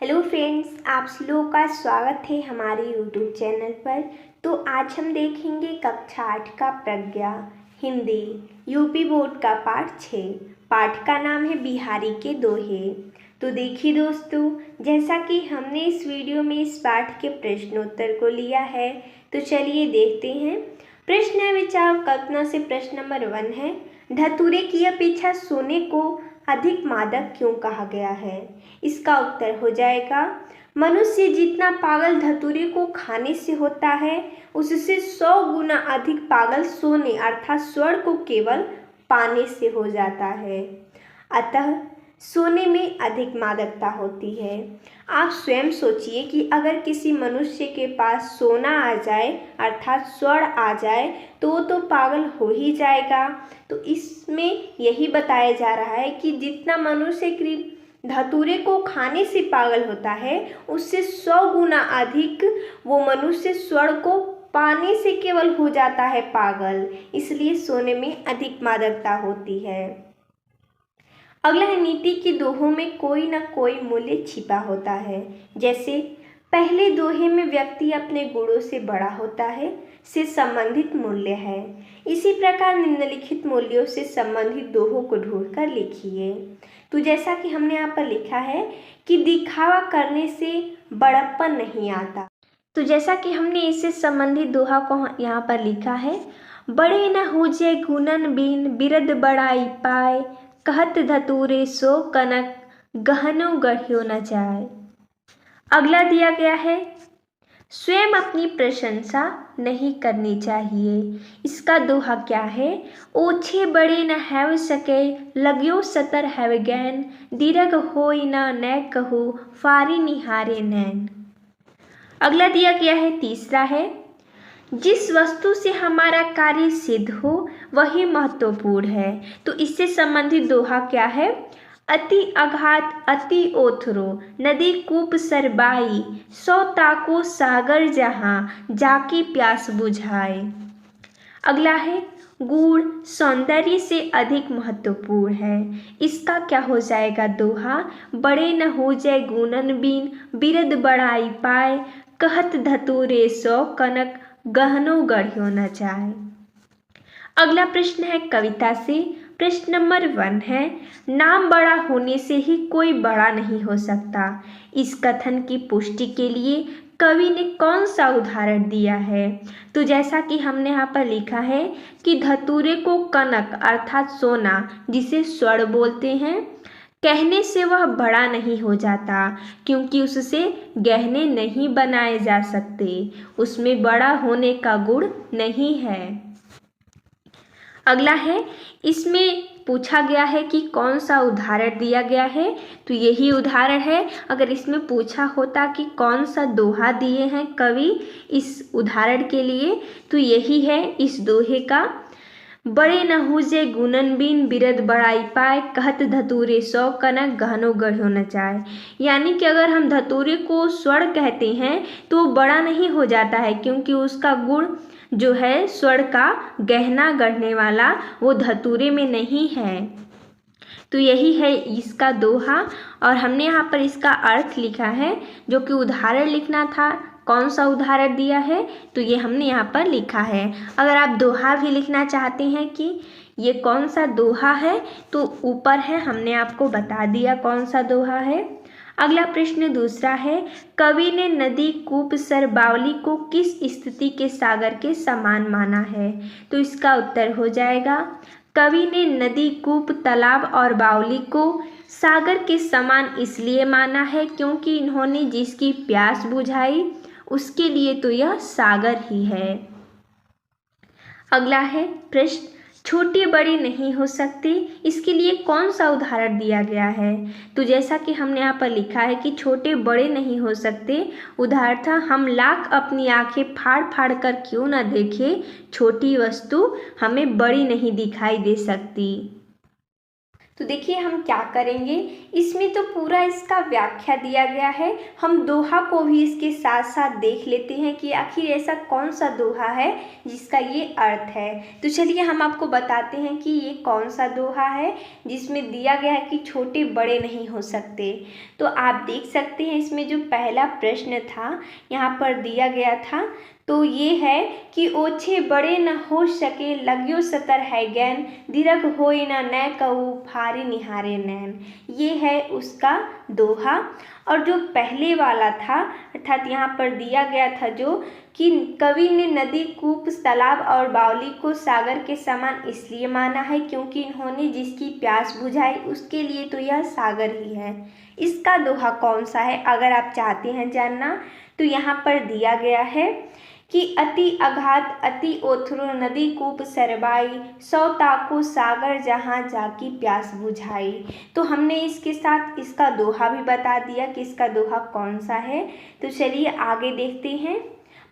Hello friends, आप लोगों का स्वागत है हमारे यूट्यूब चैनल पर। तो आज हम देखेंगे कक्षा 8 का प्रज्ञा हिंदी यूपी बोर्ड का पाठ 6। पाठ का नाम है बिहारी के दोहे। तो देखिए दोस्तों, जैसा कि हमने इस वीडियो में इस पाठ के प्रश्नोत्तर को लिया है, तो चलिए देखते हैं। प्रश्न विचार कल्पना से प्रश्न नंबर 1 है, धतूरे की अपेक्षा सोने को अधिक मादक क्यों कहा गया है? इसका उत्तर हो जाएगा, मनुष्य जितना पागल धतूरे को खाने से होता है, उससे 100 गुना अधिक पागल सोने अर्थात स्वर्ण को केवल पाने से हो जाता है। अतः सोने में अधिक मादकता होती है। आप स्वयं सोचिए कि अगर किसी मनुष्य के पास सोना आ जाए अर्थात स्वर्ण आ जाए तो वो तो पागल हो ही जाएगा। तो इसमें यही बताया जा रहा है कि जितना मनुष्य धतूरे को खाने से पागल होता है, उससे 100 गुना अधिक वो मनुष्य स्वर्ण को पाने से केवल हो जाता है पागल। इसलिए सोने में अधिक मादकता होती है। अगला है, नीति के दोहों में कोई न कोई मूल्य छिपा होता है। जैसे पहले दोहे में व्यक्ति अपने गुणों से बड़ा होता है से संबंधित मूल्य है। इसी प्रकार निम्नलिखित मूल्यों से संबंधित दोहों को ढूंढकर लिखिए। तो जैसा कि हमने यहाँ पर लिखा है कि दिखावा करने से बड़प्पन नहीं आता। तो जैसा कि हमने इससे संबंधित दोहा को यहाँ पर लिखा है, बड़े न होजे गुणन बीन बिरद बड़ाई पाए, कहत धतूरे सो कनक गहनो गढ़ियो न जाए। अगला दिया गया है, स्वयं अपनी प्रशंसा नहीं करनी चाहिए। इसका दोहा क्या है, ओछे बड़े न हैव सके लग्यो सतर हैव गैन, दीर्घ होई न नै कहो फारी निहारे नैन। अगला दिया गया है, तीसरा है, जिस वस्तु से हमारा कार्य सिद्ध हो वही महत्वपूर्ण है। तो इससे संबंधित दोहा क्या है, अति अघात अति ओथरो नदी कूप सरबाई, 100 ताको सागर जहाँ जाके प्यास बुझाए। अगला है, गुण सौंदर्य से अधिक महत्वपूर्ण है। इसका क्या हो जाएगा दोहा, बड़े न हो जाए गुणन बीन बिरद बड़ाई पाए, कहत धतूरे सो कनक गहनो गढ़ियो न जाए। अगला प्रश्न है कविता से। प्रश्न नंबर 1 है, नाम बड़ा होने से ही कोई बड़ा नहीं हो सकता। इस कथन की पुष्टि के लिए कवि ने कौन सा उदाहरण दिया है? तो जैसा कि हमने यहाँ पर लिखा है कि धतूरे को कनक अर्थात सोना, जिसे स्वर्ण बोलते हैं, कहने से वह बड़ा नहीं हो जाता, क्योंकि उससे गहने नहीं बनाए जा सकते, उसमें बड़ा होने का गुण नहीं है। अगला है, इसमें पूछा गया है कि कौन सा उदाहरण दिया गया है, तो यही उदाहरण है। अगर इसमें पूछा होता कि कौन सा दोहा दिए हैं कवि इस उदाहरण के लिए, तो यही है इस दोहे का, बड़े न हुजे गुणन बीन बिरद बड़ाई पाए, कहत धतूरे सो कनक गहनो गढ़ियो न जाए। यानी कि अगर हम धतूरे को स्वर्ण कहते हैं तो बड़ा नहीं हो जाता है, क्योंकि उसका गुण जो है स्वर्ण का गहना गढ़ने वाला, वो धतूरे में नहीं है। तो यही है इसका दोहा, और हमने यहाँ पर इसका अर्थ लिखा है, जो कि उदाहरण लिखना था। कौन सा उदाहरण दिया है, तो ये हमने यहाँ पर लिखा है। अगर आप दोहा भी लिखना चाहते हैं कि ये कौन सा दोहा है, तो ऊपर है, हमने आपको बता दिया कौन सा दोहा है। अगला प्रश्न दूसरा है, कवि ने नदी कूप सर बावली को किस स्थिति के सागर के समान माना है? तो इसका उत्तर हो जाएगा, कवि ने नदी कूप तालाब और बावली को सागर के समान इसलिए माना है क्योंकि इन्होंने जिसकी प्यास बुझाई उसके लिए तो यह सागर ही है। अगला है प्रश्न, छोटे बड़े नहीं हो सकते, इसके लिए कौन सा उदाहरण दिया गया है? तो जैसा कि हमने यहाँ पर लिखा है कि छोटे बड़े नहीं हो सकते, उदाहरण था, हम लाख अपनी आंखें फाड़ फाड़ कर क्यों न देखें, छोटी वस्तु हमें बड़ी नहीं दिखाई दे सकती। तो देखिए हम क्या करेंगे, इसमें तो पूरा इसका व्याख्या दिया गया है। हम दोहा को भी इसके साथ साथ देख लेते हैं कि आखिर ऐसा कौन सा दोहा है जिसका ये अर्थ है। तो चलिए हम आपको बताते हैं कि ये कौन सा दोहा है जिसमें दिया गया है कि छोटे बड़े नहीं हो सकते। तो आप देख सकते हैं इसमें जो पहला प्रश्न था यहाँ पर दिया गया था, तो ये है कि ओछे बड़े न हो सके लग्यो सतर है गैन, दीर्घ होए न नय कहू फारे निहारे नैन। ये है उसका दोहा। और जो पहले वाला था अर्थात यहाँ पर दिया गया था जो कि कवि ने नदी, कूप, तालाब और बावली को सागर के समान इसलिए माना है क्योंकि इन्होंने जिसकी प्यास बुझाई उसके लिए तो यह सागर ही है। इसका दोहा कौन सा है अगर आप चाहते हैं जानना, तो यहाँ पर दिया गया है कि अति अघात अति ओथरो नदी कूप सरबाई, सौ ताको सागर जहाँ जाकी प्यास बुझाई। तो हमने इसके साथ इसका दोहा भी बता दिया कि इसका दोहा कौन सा है। तो चलिए आगे देखते हैं।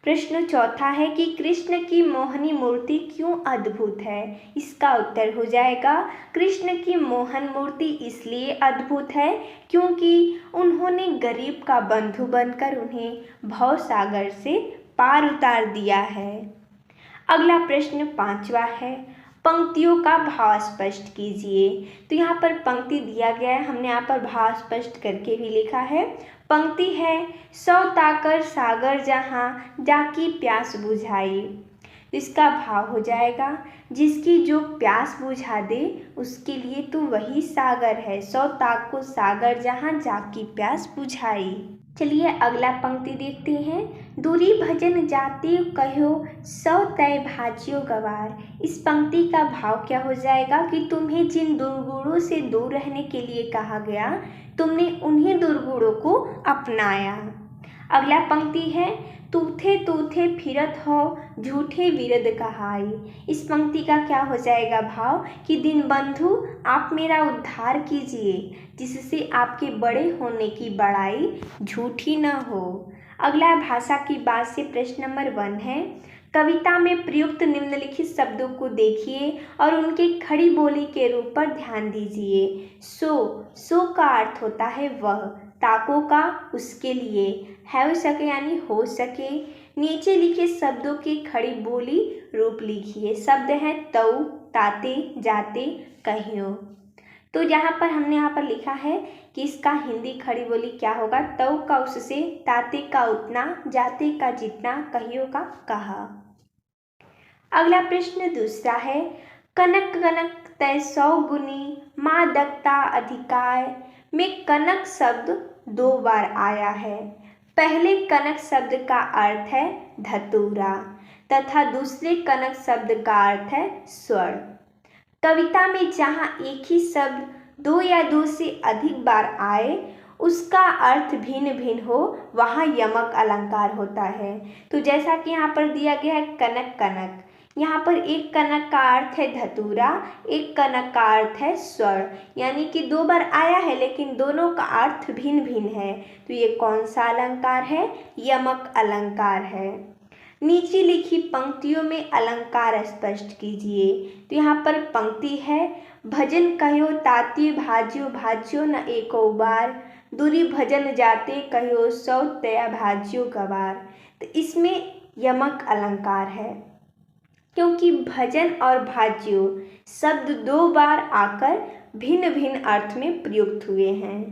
प्रश्न चौथा है कि कृष्ण की मोहनी मूर्ति क्यों अद्भुत है। इसका उत्तर हो जाएगा कृष्ण की मोहन मूर्ति इसलिए अद्भुत है क्योंकि उन्होंने गरीब का बंधु बनकर उन्हें भव सागर से पार उतार दिया है। अगला प्रश्न पांचवा है, पंक्तियों का भाव स्पष्ट कीजिए। तो यहाँ पर पंक्ति दिया गया है, हमने यहाँ पर भाव स्पष्ट करके भी लिखा है। पंक्ति है, सौ ताकर सागर जहाँ जाकी प्यास बुझाई। तो इसका भाव हो जाएगा, जिसकी जो प्यास बुझा दे उसके लिए तो वही सागर है। सौ ताक को सागर जहाँ जाकी प्यास बुझाई। चलिए अगला पंक्ति देखते हैं। दूरी भजन जाति कहो सौ तय भाजियो गवार। इस पंक्ति का भाव क्या हो जाएगा कि तुम्हें जिन दुर्गुणों से दूर रहने के लिए कहा गया तुमने उन्हीं दुर्गुणों को अपनाया। अगला पंक्ति है, तूथे तूथे फिरत हो झूठे विरद कहाई। इस पंक्ति का क्या हो जाएगा भाव कि दीन बंधु आप मेरा उद्धार कीजिए जिससे आपके बड़े होने की बड़ाई झूठी न हो। अगला भाषा की बात से प्रश्न नंबर 1 है, कविता में प्रयुक्त निम्नलिखित शब्दों को देखिए और उनके खड़ी बोली के रूप पर ध्यान दीजिए। सो का अर्थ होता है वह, ताको का उसके लिए, है सके यानी हो सके। नीचे लिखे शब्दों की खड़ी बोली रूप लिखिए। शब्द है तऊ, ताते, जाते, कहियो। तो यहाँ पर हमने यहाँ पर लिखा है कि इसका हिंदी खड़ी बोली क्या होगा, तऊ का उससे, ताते का उतना, जाते का जितना, कहियो का कहा। अगला प्रश्न दूसरा है, कनक कनक तय 100 गुनी माँ दत्ता अधिकार में कनक शब्द 2 बार आया है। पहले कनक शब्द का अर्थ है धतूरा तथा दूसरे कनक शब्द का अर्थ है स्वर्ण। कविता में जहाँ एक ही शब्द 2 या 2 से अधिक बार आए उसका अर्थ भिन्न भिन्न हो वहाँ यमक अलंकार होता है। तो जैसा कि यहाँ पर दिया गया है कनक कनक, यहाँ पर एक कनक का अर्थ है धतूरा, एक कनक का अर्थ है स्वर्ण, यानी कि 2 बार आया है लेकिन दोनों का अर्थ भिन्न भिन्न है। तो ये कौन सा अलंकार है, यमक अलंकार है। नीचे लिखी पंक्तियों में अलंकार स्पष्ट कीजिए। तो यहाँ पर पंक्ति है, भजन कहो ताती भाज्यो भाज्यो न एको बार, दूरी भजन जाते कहो 100 तया भाज्यो गवार। तो इसमें यमक अलंकार है क्योंकि भजन और भाज्यो शब्द 2 बार आकर भिन्न भिन्न अर्थ में प्रयुक्त हुए हैं।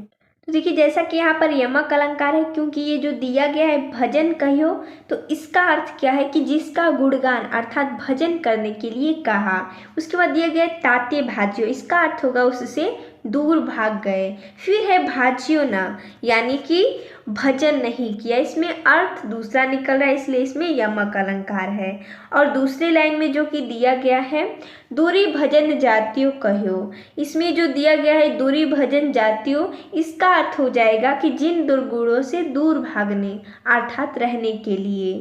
तो देखिए जैसा कि यहाँ पर यमक अलंकार है क्योंकि ये जो दिया गया है भजन कहियो, तो इसका अर्थ क्या है कि जिसका गुणगान अर्थात भजन करने के लिए कहा। उसके बाद दिया गया ताते भाज्यो, इसका अर्थ होगा उससे दूर भाग गए। फिर है भाज्यो न, यानी कि भजन नहीं किया, इसमें अर्थ दूसरा निकल रहा है इसलिए इसमें यमक अलंकार है। और दूसरी लाइन में जो कि दिया गया है दूरी भजन जातियो कहो, इसमें जो दिया गया है दूरी भजन जातियो, इसका अर्थ हो जाएगा कि जिन दुर्गुणों से दूर भागने अर्थात रहने के लिए।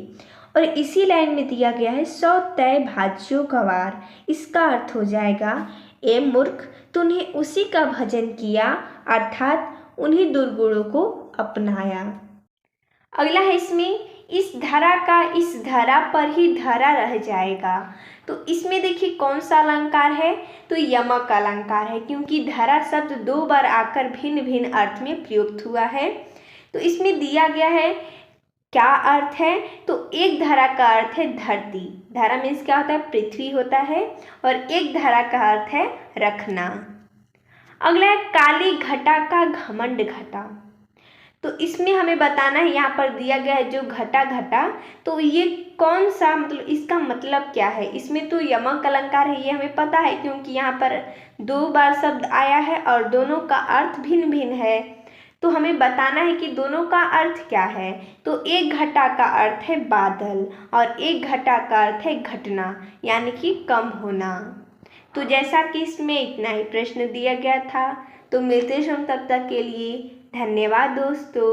और इसी लाइन में दिया गया है 100 तय भाज्यो गवार, इसका अर्थ हो जाएगा ए मूर्ख तूने उसी का भजन किया अर्थात उन्हीं दुर्गुणों को अपनाया। अगला है इसमें इस धरा पर ही धरा रह जाएगा। तो इसमें देखिए कौन सा अलंकार है, तो यमक अलंकार है, क्योंकि धरा शब्द 2 बार आकर भिन्न भिन्न अर्थ में प्रयुक्त हुआ है। तो इसमें दिया गया है क्या अर्थ है, तो एक धरा का अर्थ है धरती, धरा मीन्स क्या होता है, पृथ्वी होता है, और एक धरा का अर्थ है रखना। अगला है काली घटा का घमंड घटा। तो इसमें हमें बताना है, यहाँ पर दिया गया है जो घटा घटा, तो ये कौन सा, मतलब इसका मतलब क्या है। इसमें तो यमक अलंकार है, ये हमें पता है, क्योंकि यहाँ पर 2 बार शब्द आया है और दोनों का अर्थ भिन्न भिन्न है। तो हमें बताना है कि दोनों का अर्थ क्या है। तो एक घटा का अर्थ है बादल और एक घटा का अर्थ है घटना, यानी कि कम होना। तो जैसा कि इसमें इतना ही प्रश्न दिया गया था। तो मिलते हैं हम तब तक के लिए, धन्यवाद दोस्तों।